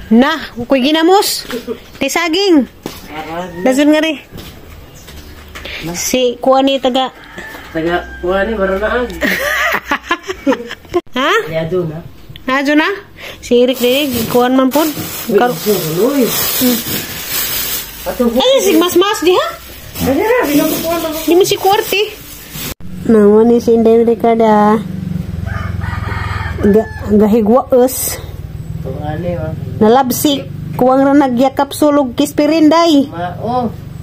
Na, kuy ginamos. Kay saging. Dasun nga rin. Si kuha ni taga kuha ni maranaan. Ha? Yado na. Nadyo na? Si Eric din, kuhaan man po. Ay, si mas di ha? Di mo si Kwarti. Naman ni si Inday Ricarda. Gahigwaos. Nalabsik. Kuwang ra nagyakap sulog kispirinday.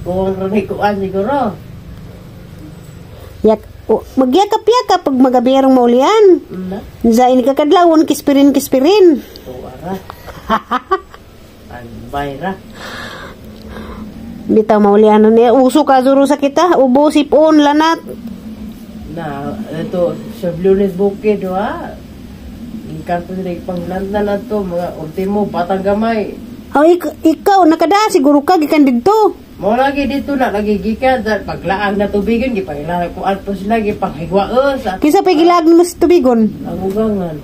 Kuwang ra kuan siguro. Magyakap-yakap pag magabiyarong maulian. Zain kakadlawon kispirin. Bayra. Bitaw maulian niya. Uso ka zuro sa kita. Ubo, sipon, lanat. Na, ito, sa Blunes Bukid, ha? Ikarto nila ipanglanda na to, mga ultimo, patang gamay. Oh, ikaw, nakada, siguro ka, gikan dito. Mo lagi dito na, lagi gikan, paglaang na tubigan, gipanglaang ko alpos lagi, panghigwaos. Kisa pa gilag mo sa tubigon? Ang ugangan.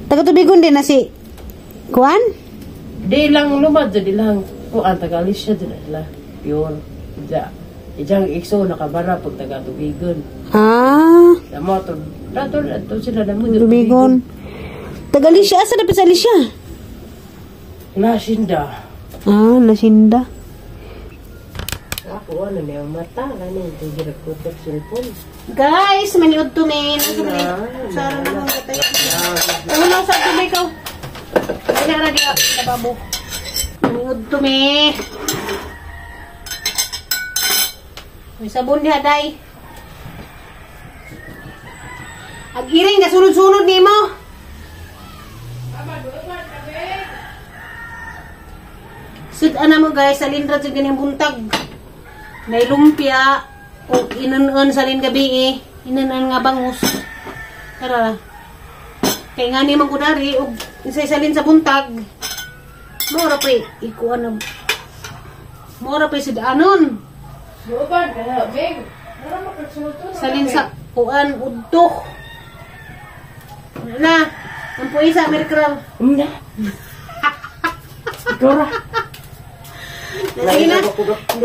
Taga tubigon din na si Kuan? Di lang lumad, di lang, kuan, taga-alis siya, di na, pure. Ijang ikso, nakabara, pag taga-tubigon. Damo, dato sila na mo. Tubigon. Taga-Lisya, asa na sa Lisya? Lasinda. Lasinda. Ako, ano na yung mata, ano yung ginagkutok cellphone. Guys, maniod to men. Sarang naman katay. Ano sa tumay ka? Ay, na dia, nababo. Maniod to me. May sabon diha, day. Ag-iring na sunod-sunod ni mo. Sudan mo guys, salindra sa ganyan buntag. May lumpia o inunon sa rin gabi inunon nga bangus. Tara. Kaya nga ni magkunari o isay-salin sa buntag. Mora pa ikuan na. Mora pa sudanon. Buban, kaya, Beng. Salin sa kuan udtok. Na, ang puwi sa Amerika. Na. Dora. Hindi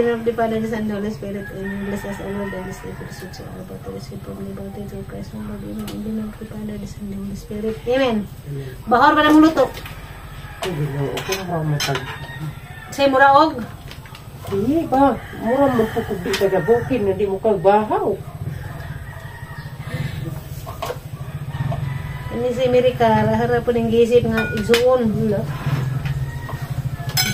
na di pa na sa Holy Spirit and bless us all the Spirit to such a about to receive from liberty to Christ and Lord in hindi na di pa na sa Holy Spirit. Amen. Bahor ba na mo luto? Say muraog. Hindi ba? Mura mo po kung di tagabukin na di mo kagbahaw. Ini si Amerika, harap po ng gisip nga igsuon.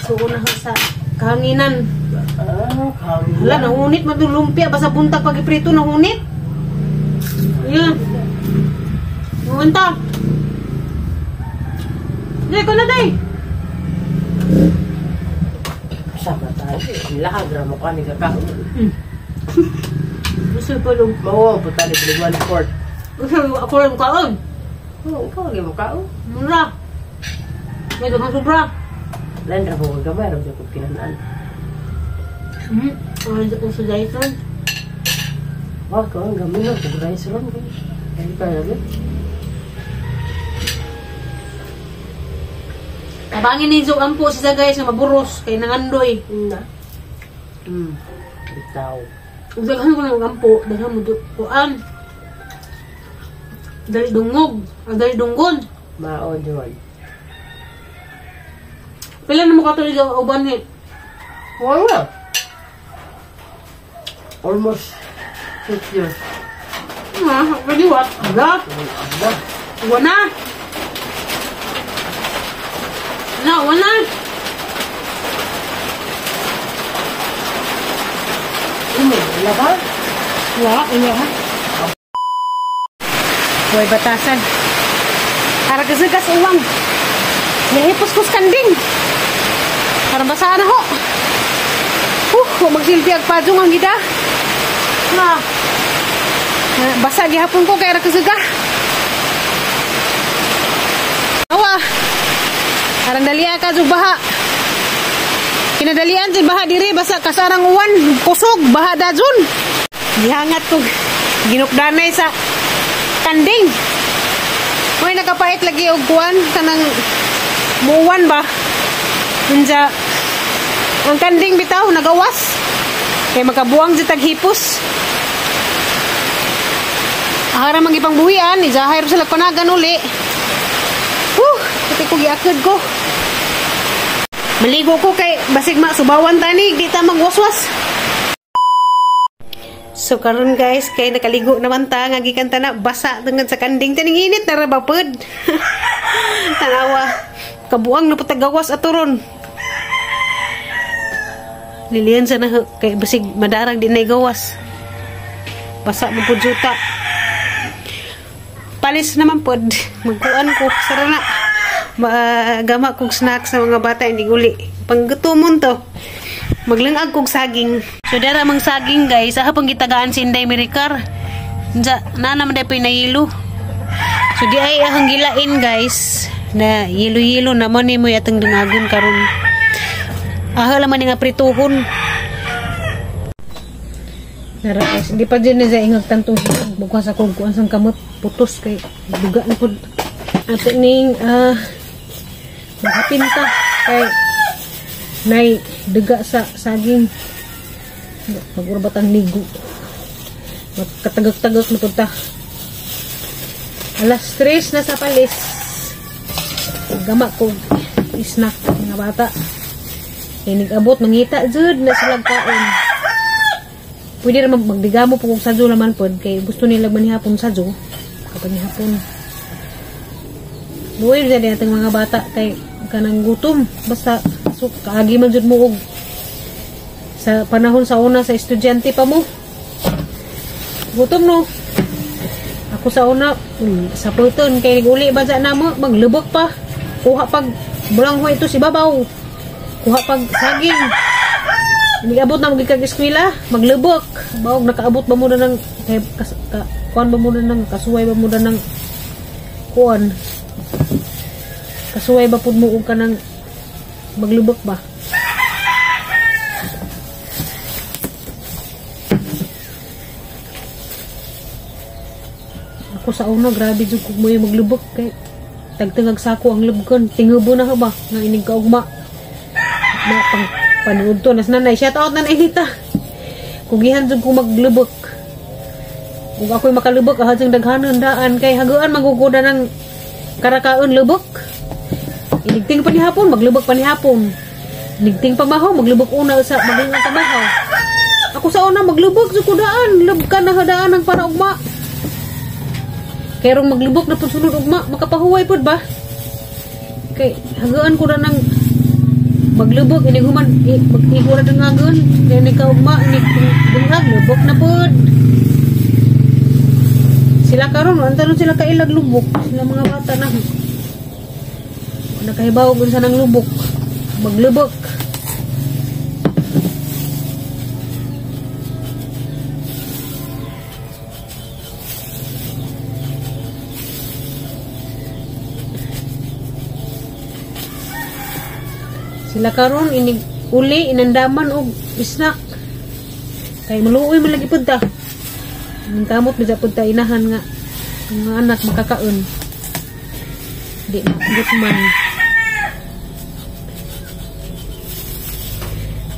Igsuon na sa kahanginan. Kahanginan. Hala, nahunit madulumpia. Basta buntag pag-iprito, nahunit. Ayan. Nahunta. Hindi ko na, day. Sama tayo. Lahag na mo ka ni kakao. Gusto pa lang. Mawang po tayo biligwan court. Gusto ako lang kaon. Oo, ikaw lagi mo kao. Mura. May dagang sobra. Landra po kang gamay. Ramsa ko kinanaan. Orange ako sa Dyson. Wag ko, ang gamay lang. Kung rice ron. Hindi ka lagi. Tabangin ni Zog ang po siya guys na maburos kay nangandoy. Bitaw. Daghan ko ng ampo, daghan mo kuan. Dali dungog, dali dunggon. Mao Joy. Pila na mo katuloy sa uban ni? Wala. Almost 6 years. Really what? Agad? Wana? Wana? Wala ba? Wala ha? Buhay batasan. Para kasagas uwang. Nahipos-pos kanding. Para basaan na ho. Magsilpi agpadyong ang gida. Basa gihapon ko kaya kasaga. Awa. Parang dalia ka sa baha. Kinadalian sa baha diri. Basa kasarang uwan. Kusog. Baha dazun. Gihangat ko. Ginukdanay sa kanding. May nakapait lagi og kuan kanang muwan ba? Unsa ang kanding bitaw nagawas. Kay makabuang jud tag hipos. Ahara magipang buhian, izahay sila panagan uli. Pati ko giakad ko. Maligo ko kay basig subawan tani, di ta magwaswas. So karon guys, kay nakaligo naman ta, nga gikan ta na basa tungod sa kanding taning init na rabapod. Tanawa. Kabuang na patagawas aturon. Lilian sa na kay basig madarang di nay gawas. Basa mo pud juta. Palis naman pod. Magkuan ko sarana. Magama kog snack sa mga bata hindi uli. Panggutomon to. Maglangag kog saging. So dara mang saging guys, aha pang gitagaan si Inday Mericar. Na naman day pinahilo. So di ay ahang gilain guys. Na yelo-yelo naman ni mo atong dungagon karon. Aha laman nga prituhon. Dara guys, di pa dyan na sa ingag tantong higag. Bukwa sa kong kuwan sang kamot. Putos kay duga na po. Ato ning makapinta kay nay duga sa saging. Magurabat ang ligo. Magkatagak-tagak na punta. Alas 3 na sa palis. Gama ko snack nga bata. Kaya nag-abot, mangita jud na silang kain. Pwede naman magdigamo po kung sadyo naman po. Kaya gusto nila manihapon sadyo. Kapag nihapon. Buhay na din natin mga bata. Kaya kanang gutom. Basta so, kaagi man jud mo og sa panahon sa una sa estudyante pa mo. Gutom no. Ako sa una sa puton. Kaya nag-uli ba dyan na mo. Maglubok pa. Kuha pag bulangho ito si babaw. Kuha pag saging. Nag-abot na magiging eskwela, maglubok. Baog nakaabot ba mo na ng kuan ba mo na ng kasuway ba mo na ng kuan. Kasuway ba pud mo og kanang maglubok ba? Ako sa una grabe jud kog mo maglubok kay tagtangag sako ang lubgon. Tingubo na ba nga ining kaugma. Na pang panood to, nas nanay, shout out na nainita. Kugihan dyan kong maglubok. Kung ako'y makalubok, ahad siyang daghanon daan, kay hagaan maguguda ng karakaon lubok. Inigting pa ni hapon, maglubok pa ni hapon. Inigting pa mahaw, maglubok una sa maglubok ka mahaw. Ako sa una, maglubok sa kudaan, lubkan na hadaan ng para ugma. Kaya rong maglubok na po sunod ugma, makapahuway po ba? Kay hagaan ko na ng maglubog ini human magtigura dengagon kaya kaugma ini dungag lubog na pod sila karon antaron sila kailag lubog sila mga bata na nakahibaw kun sa nang lubog maglubog sila karon inig uli inandaman og snack kay maluoy man lagi pud ta ning kamot bisa pud ta inahan nga mga anak makakaon di man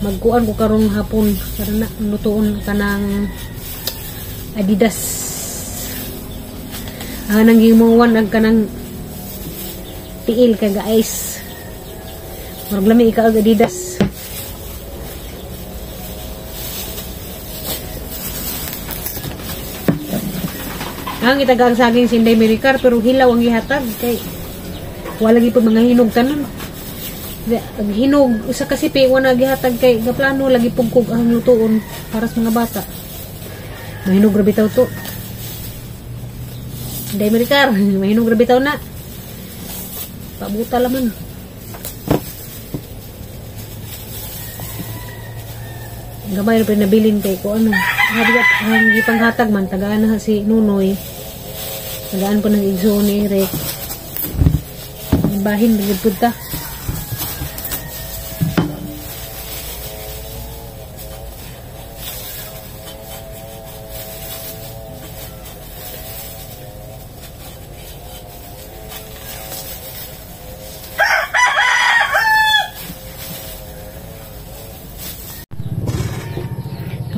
magkuan ko karon hapon para na lutuon kanang Adidas nang gimuwan ag kanang tiil kay ga-ice. Marag lami ikaw Adidas. Ang itagang saging si Inday Mericar pero hilaw ang ihatag kay wala lagi po mga hinog tanan. Ang hinog isa kasi wala gihatag kay gaplano lagi pugkog ang lutuon para sa mga bata. Mahinog grabe taw to. Inday Mericar, mahinog grabe taw na. Pabuta laman. Gamay na pinabilin kay ko ano. Habigat ang ipanghatag man tagaan na si Nunoy. Tagaan po ng igso ni Rick. Bahin bigid pud ta.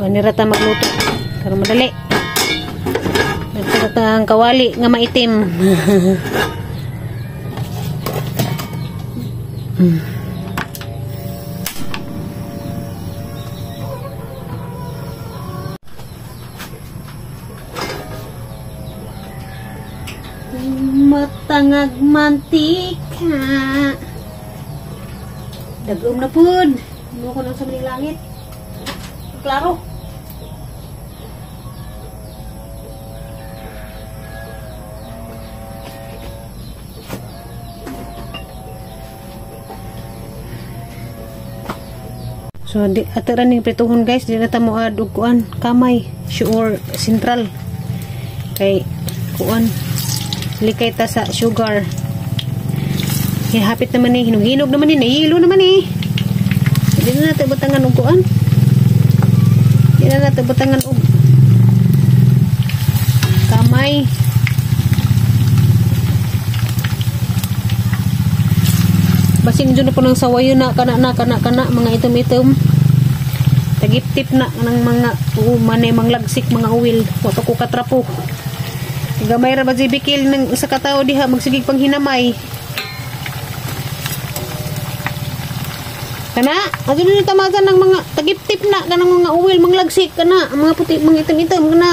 nirata magluto. Karon madali. Nagtata ang kawali nga maitim. Matangag mantika. Dagom na pud. Ano ko nang sa maling langit. Klaro. So, ataran ning prituhon guys, di na ta mo add og kuan, kamay, sure central. Kay kuan likay ta sa sugar. Hapit naman eh, hinog naman eh, nahilo naman eh. Hindi na natin batangan og kuan. Hindi na natin batangan og kamay. Basing dyan na po ng sawayo na kana mga itom-itom. Tagip-tip na ng mga manay manglagsik mga uwil. Wato ko katrapo. Gamay ra ba bikil ng isa ka tao diha magsigig pang hinamay. Kana, ato ni tamagan ng mga tagip-tip na kanang mga uwil manglagsik kana, mga puti mga itom-itom kana.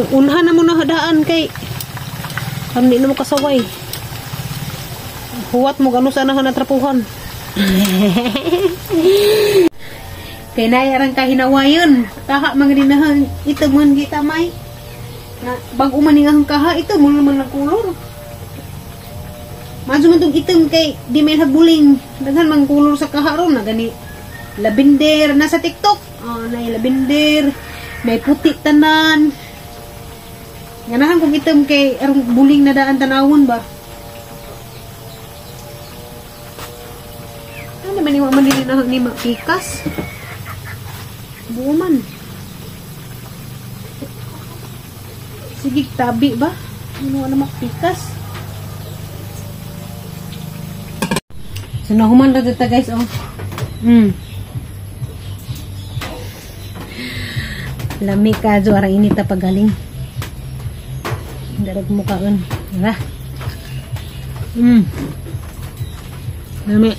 Unhan na mo na hadaan kay hindi na mo kasaway. Huwat mo gano sana na trapuhan. Pinayarang kahinawayon. Kaha mga dinahang ito mo kita may. Na bago maningahang kaha ito mo naman ng kulor. Madyo man itong itom kay di may habuling. Daghan mang kulor sa kaha ron na gani. Lavender na sa TikTok. Na lavender. May puti tanan. Ganahan kong itom kay arong buling na daan tanawon ba? Ano man yung manili na ni makikas? Buman. Sige, tabi ba? Ano na makikas? So, nahuman na dito guys, oh. Lami ka, jo, arang inita pagaling. Darag mo kaon. Diba? Lami.